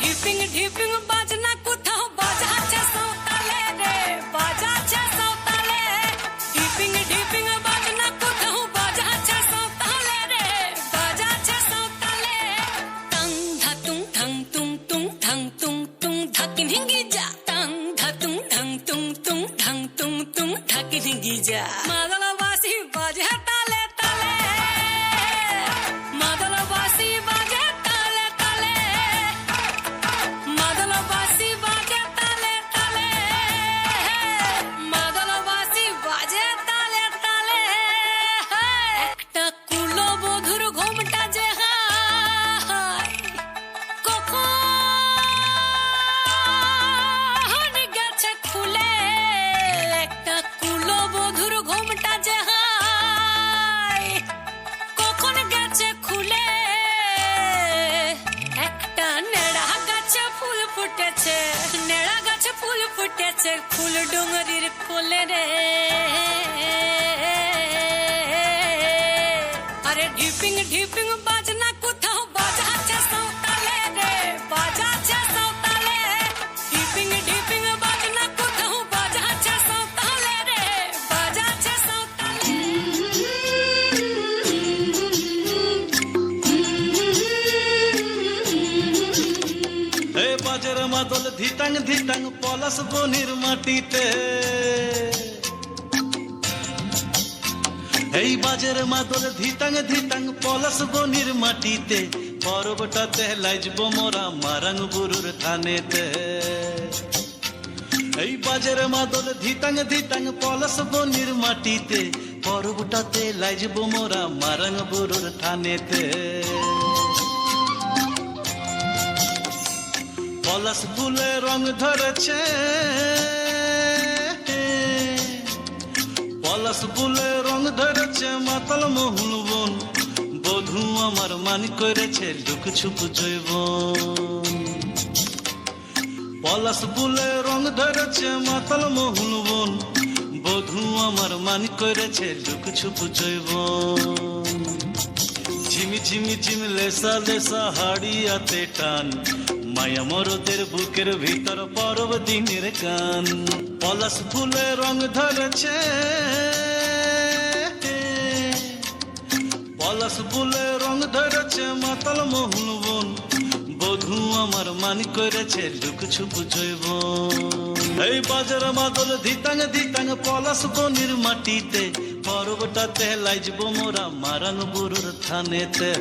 ঢিপিং ঢিপিং বাজনা কোথাও বাজাচ্ছে সাঁওতালে রে, বাজাচ্ছে সাঁওতালে। ঢিপিং ঢিপিং বাজনা কোথাও বাজাচ্ছে সাঁওতালে রে, বাজাচ্ছে সাঁওতালে। টাং ধাতুং ঠাং তুং তুং ঠাং তুং তুং ধাকিন হিঙ্গি যা। টাং ধাতুং ঠাং তুং তুং ঠাং তুং তুং ধাকিন হিঙ্গি যা। মাদলবাসী বাজে তালে তালে, মাদলবাসী বাজে তালে তালে, মাদলবাসী বাজে তালে তালে, মাদলবাসী বাজে তালে তালে। একটা কুলবধূর ঘোমটা যে হায় কখন গেছে খুলে, একটা কুলবধূর ঘোমটা যে হায় কখন গেছে খুলে। একটা নেড়া গাছে ফুল ফুটেছে, নেড়া গাছে ফুল ফুটেছে ফুল ডুঙরির কোলে রে। আরে ঢিপিং ঢিপিং বাজনা কোথাও বাজাচ্ছে সাঁওতালে রে, বাজাচ্ছে সাঁওতালে। ঢিপিং ঢিপিং বাজনা কোথাও বাজাচ্ছে সাঁওতালে রে, বাজাচ্ছে সাঁওতালে। হে বাজের মাদল ধিটাং ধিটাং পলাশ বনির মাটিতে। এই বাজের মাদল ধিটাং ধিটাং পলাশ বনির মাটিতে। পরবটাতে লাইজব মোরা মারাং বুরুর থানেতে। এই বাজের মাদল ধিটাং ধিটাং পলাশ বনির মাটিতে। পরবটাতে লাইজব মোরা মারাং বুরুর থানেতে। পলাশ ফুলে রং ধরেছে, পলাশ ফুলে রং ধরেছে মাতাল মহুল বন। বধূ আমার মান করেছে লুক ছুপ জৈবন। পলাশ ফুলে রং ধরেছে মাতাল মহুল বন। বধূ আমার মান করেছে লুক ছুপ জৈবন। ঝিমি ঝিমি ঝিম লেসা লেসা হাড়িয়াতে টান। মায়া মরদের বুকের ভিতর পরব দিনের গান। পলাশ ফুলে রং ধরেছে, পলাশ ফুলে রং ধরেছে মাতাল মহুল বন। বধূ আমার মান করেছে লুক ছুপ জৈবন। এই বাজার মাদল ধিতাং ধিতাং পলাশ বনির মাটিতে। পরবটাতে লাইজব মোরা মারাং বুরুর থানেতে।